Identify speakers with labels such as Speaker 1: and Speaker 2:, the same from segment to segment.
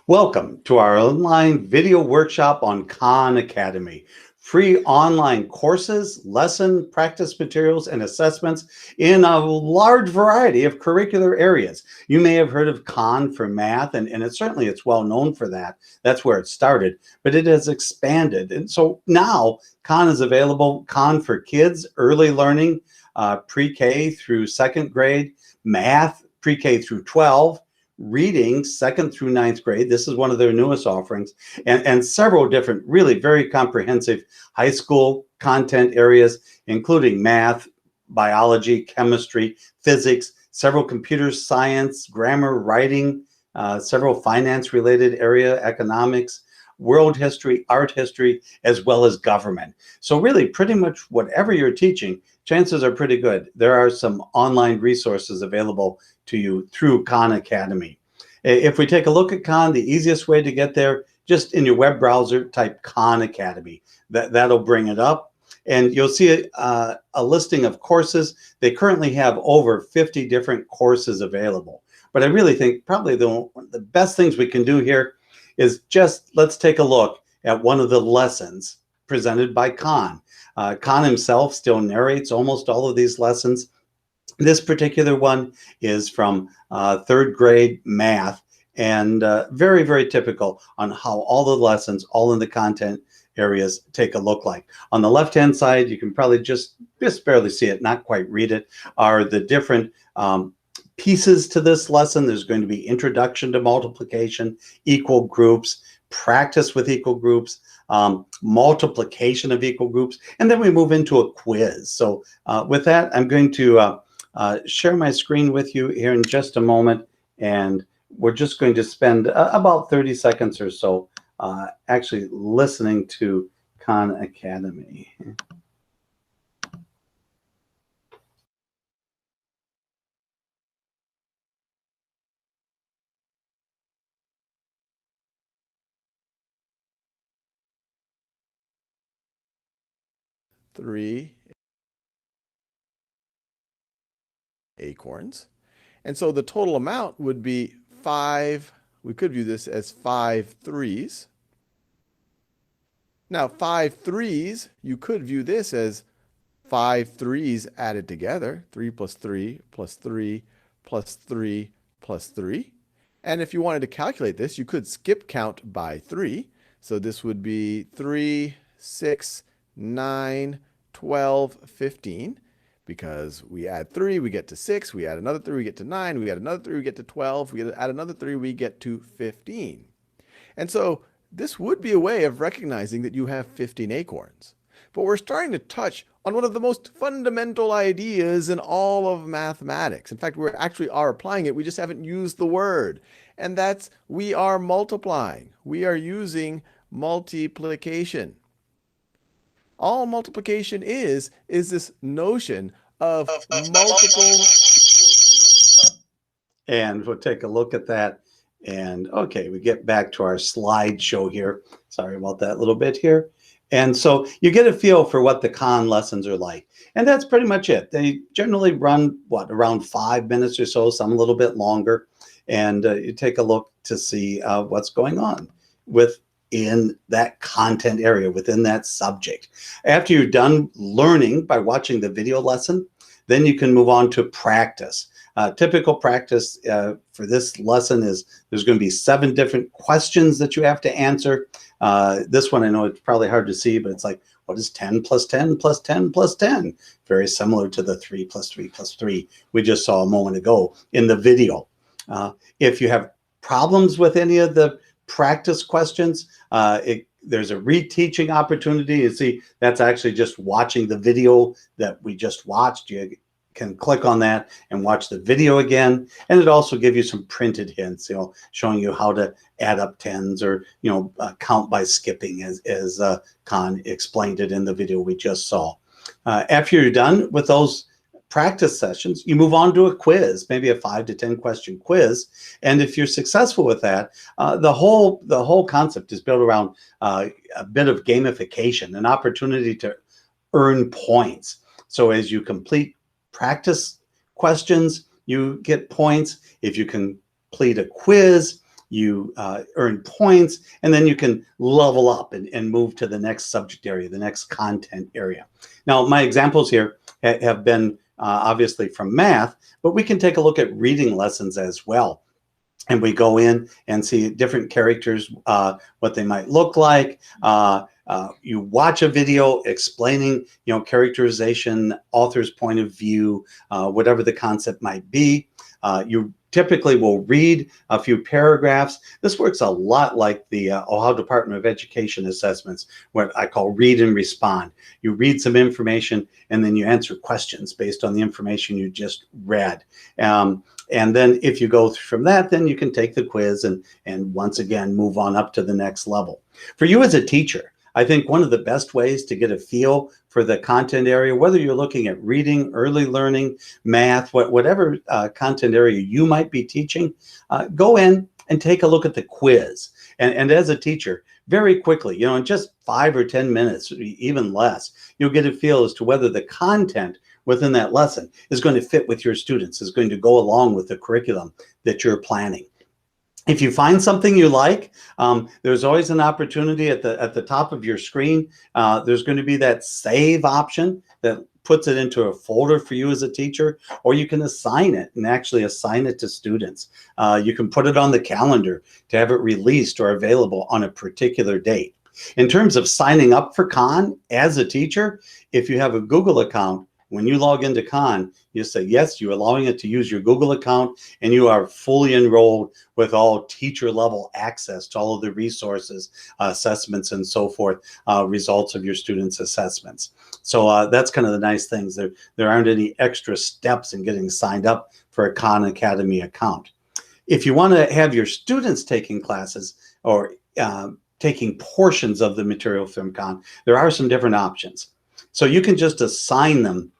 Speaker 1: Welcome to our online video workshop on Khan Academy. Free online courses, lesson, practice materials, and assessments in a large variety of curricular areas. You may have heard of Khan for math, and it's well known for that. That's where it started, but it has expanded. And so now Khan is available, Khan for kids, early learning, pre-K through second grade, math, pre-K through 12, reading second through ninth grade. This is one of their newest offerings, and several different, really very comprehensive high school content areas, including math, biology, chemistry, physics, several computer science, grammar, writing, several finance related area, economics, world history, art history, as well as government. So really pretty much whatever you're teaching, chances are pretty good there are some online resources available to you through Khan Academy. If we take a look at Khan, the easiest way to get there, just in your web browser, type Khan Academy. That'll bring it up, and you'll see a listing of courses. They currently have over 50 different courses available. But I really think probably one of the best things we can do here is just let's take a look at one of the lessons presented by Khan. Khan himself still narrates almost all of these lessons. This particular one is from third grade math, and very, very typical on how all the lessons, all in the content areas, take a look like. On the left-hand side, you can probably just barely see it, not quite read it, are the different pieces to this lesson. There's going to be introduction to multiplication, equal groups, practice with equal groups, multiplication of equal groups, and then we move into a quiz. So with that, I'm going to share my screen with you here in just a moment, and we're just going to spend about 30 seconds or so actually listening to Khan Academy.
Speaker 2: Three acorns. And so the total amount would be 5. We could view this as 5 threes. Now, 5 threes, you could view this as 5 threes added together, 3 plus 3 plus 3 plus 3 plus 3. And if you wanted to calculate this, you could skip count by 3. So this would be 3, 6, 9, 12, 15. Because we add 3, we get to 6, we add another 3, we get to 9, we add another 3, we get to 12, we add another 3, we get to 15. And so this would be a way of recognizing that you have 15 acorns. But we're starting to touch on one of the most fundamental ideas in all of mathematics. In fact, we actually are applying it, we just haven't used the word. And that's we are multiplying. We are using multiplication. All multiplication is this notion of multiple.
Speaker 1: And we'll take a look at that. And okay, we get back to our slideshow here. Sorry about that little bit here. And so you get a feel for what the Khan lessons are like. And that's pretty much it. They generally run, around 5 minutes or so, some a little bit longer. And you take a look to see what's going on within that content area, within that subject. After you're done learning by watching the video lesson, then you can move on to practice. Typical practice for this lesson is there's going to be 7 different questions that you have to answer. This one, I know it's probably hard to see, but it's like, what is 10 plus 10 plus 10 plus 10? Very similar to the 3 plus 3 plus 3 we just saw a moment ago in the video. If you have problems with any of the practice questions, there's a reteaching opportunity. You see, that's actually just watching the video that we just watched. You can click on that and watch the video again, and it also gives you some printed hints, showing you how to add up tens, or count by skipping, as Khan explained it in the video we just saw. After you're done with those practice sessions, you move on to a quiz, maybe a 5 to 10 question quiz. And if you're successful with that, the whole concept is built around a bit of gamification, an opportunity to earn points. So as you complete practice questions, you get points. If you complete a quiz, you earn points, and then you can level up and move to the next subject area, the next content area. Now, my examples here have been obviously from math, but we can take a look at reading lessons as well. And we go in and see different characters, what they might look like. You watch a video explaining, characterization, author's point of view, whatever the concept might be. You typically will read a few paragraphs. This works a lot like the Ohio Department of Education assessments, what I call read and respond. You read some information and then you answer questions based on the information you just read. And then if you go from that, then you can take the quiz and once again move on up to the next level. For you as a teacher, I think one of the best ways to get a feel for the content area, whether you're looking at reading, early learning, math, whatever content area you might be teaching, go in and take a look at the quiz. And as a teacher, very quickly, in just 5 or 10 minutes, even less, you'll get a feel as to whether the content within that lesson is going to fit with your students, is going to go along with the curriculum that you're planning. If you find something you like, there's always an opportunity at the top of your screen. There's going to be that save option that puts it into a folder for you as a teacher, or you can assign it and actually assign it to students. You can put it on the calendar to have it released or available on a particular date. In terms of signing up for Khan as a teacher, if you have a Google account, when you log into Khan, you say, yes, you're allowing it to use your Google account, and you are fully enrolled with all teacher level access to all of the resources, assessments, and so forth, results of your students' assessments. So that's kind of the nice things. There aren't any extra steps in getting signed up for a Khan Academy account. If you want to have your students taking classes or taking portions of the material from Khan, there are some different options. So you can just assign them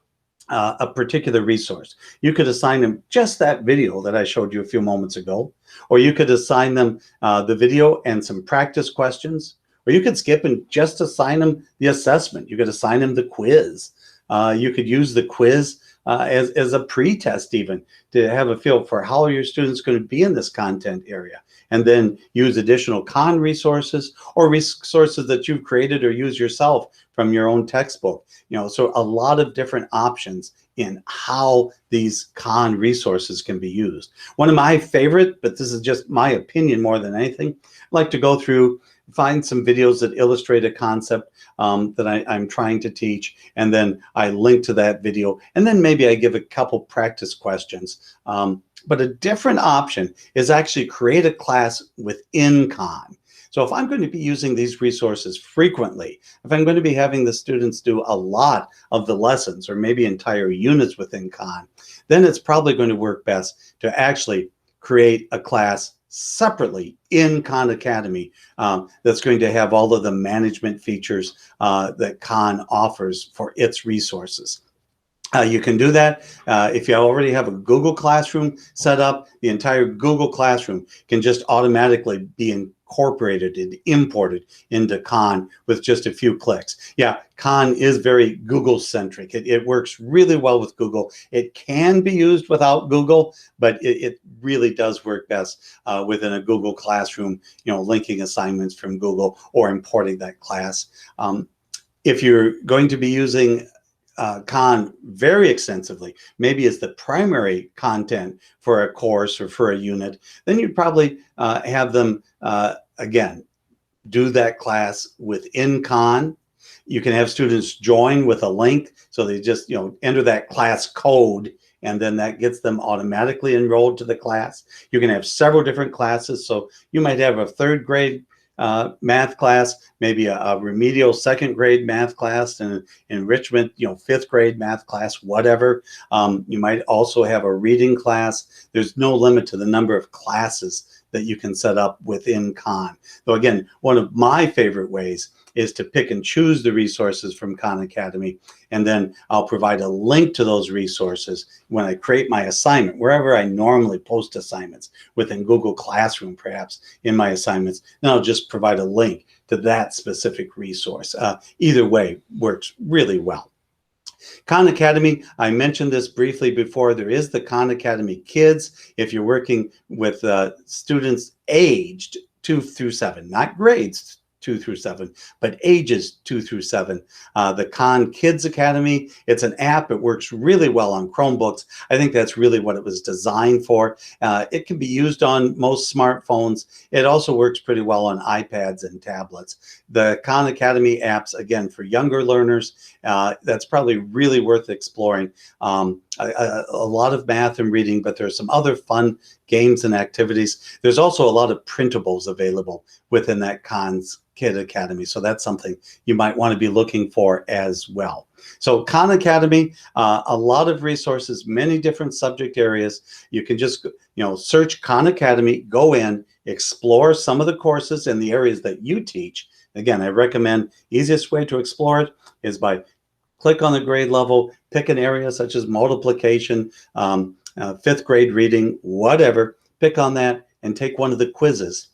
Speaker 1: a particular resource. You could assign them just that video that I showed you a few moments ago, or you could assign them the video and some practice questions, or you could skip and just assign them the assessment. You could assign them the quiz. You could use the quiz as a pre-test even to have a feel for how are your students going to be in this content area, and then use additional Khan resources or resources that you've created or use yourself from your own textbook. So a lot of different options in how these Khan resources can be used. One of my favorite, but this is just my opinion more than anything, I like to go through, find some videos that illustrate a concept that I'm trying to teach, and then I link to that video, and then maybe I give a couple practice questions. But a different option is actually create a class within Khan. So if I'm going to be using these resources frequently, if I'm going to be having the students do a lot of the lessons or maybe entire units within Khan, then it's probably going to work best to actually create a class separately in Khan Academy that's going to have all of the management features that Khan offers for its resources. You can do that if you already have a Google Classroom set up. The entire Google Classroom can just automatically be incorporated and imported into Khan with just a few clicks. Yeah, Khan is very Google-centric. It works really well with Google. It can be used without Google, but it really does work best within a Google Classroom, linking assignments from Google or importing that class. If you're going to be using Khan very extensively, maybe as the primary content for a course or for a unit, then you'd probably have them, again, do that class within Khan. You can have students join with a link, so they just enter that class code, and then that gets them automatically enrolled to the class. You can have several different classes, so you might have a 3rd grade math class, maybe a remedial 2nd grade math class, and enrichment, 5th grade math class, whatever. You might also have a reading class. There's no limit to the number of classes that you can set up within Khan. Though again, one of my favorite ways is to pick and choose the resources from Khan Academy, and then I'll provide a link to those resources when I create my assignment, wherever I normally post assignments, within Google Classroom perhaps in my assignments, then I'll just provide a link to that specific resource. Either way works really well. Khan Academy, I mentioned this briefly before. There is the Khan Academy Kids. If you're working with students aged 2 through 7, not grades 2 through 7, but ages 2 through 7. The Khan Kids Academy, it's an app. It works really well on Chromebooks. I think that's really what it was designed for. It can be used on most smartphones. It also works pretty well on iPads and tablets. The Khan Academy apps, again, for younger learners, that's probably really worth exploring. A lot of math and reading, but there's some other fun games and activities. There's also a lot of printables available within that Khan's Kid Academy. So that's something you might want to be looking for as well. So Khan Academy, a lot of resources, many different subject areas. You can just, search Khan Academy, go in, explore some of the courses in the areas that you teach. Again, I recommend easiest way to explore it is by click on the grade level, pick an area such as multiplication, 5th grade reading, whatever, pick on that and take one of the quizzes.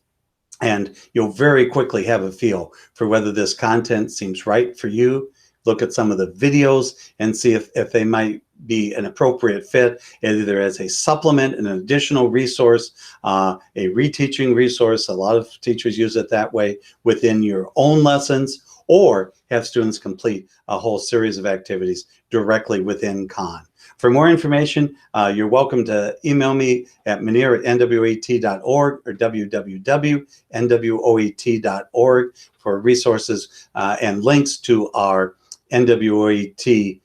Speaker 1: And you'll very quickly have a feel for whether this content seems right for you. Look at some of the videos and see if they might be an appropriate fit, either as a supplement, an additional resource, a reteaching resource. A lot of teachers use it that way within your own lessons, or have students complete a whole series of activities directly within Khan. For more information, you're welcome to email me at munir@nwoet.org or www.nwoet.org for resources and links to our NWOET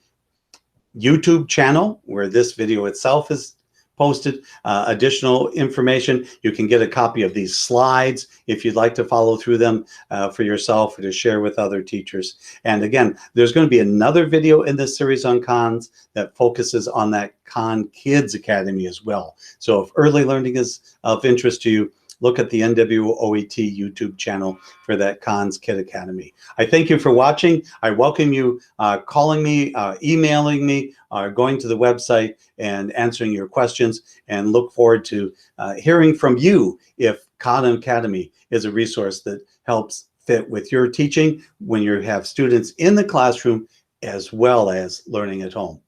Speaker 1: YouTube channel, where this video itself is posted. Additional information, you can get a copy of these slides if you'd like to follow through them for yourself or to share with other teachers. And again, there's going to be another video in this series on Khans that focuses on that Khan Kids Academy as well. So if early learning is of interest to you, look at the NWOET YouTube channel for that Khan's Kid Academy. I thank you for watching. I welcome you calling me, emailing me, going to the website and answering your questions, and look forward to hearing from you if Khan Academy is a resource that helps fit with your teaching when you have students in the classroom as well as learning at home.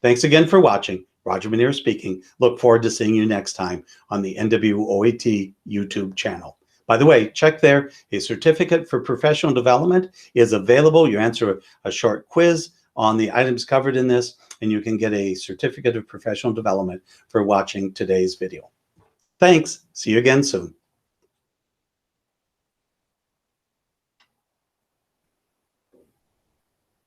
Speaker 1: Thanks again for watching. Roger Munir speaking. Look forward to seeing you next time on the NWOET YouTube channel. By the way, check there. A certificate for professional development is available. You answer a short quiz on the items covered in this, and you can get a certificate of professional development for watching today's video. Thanks. See you again soon.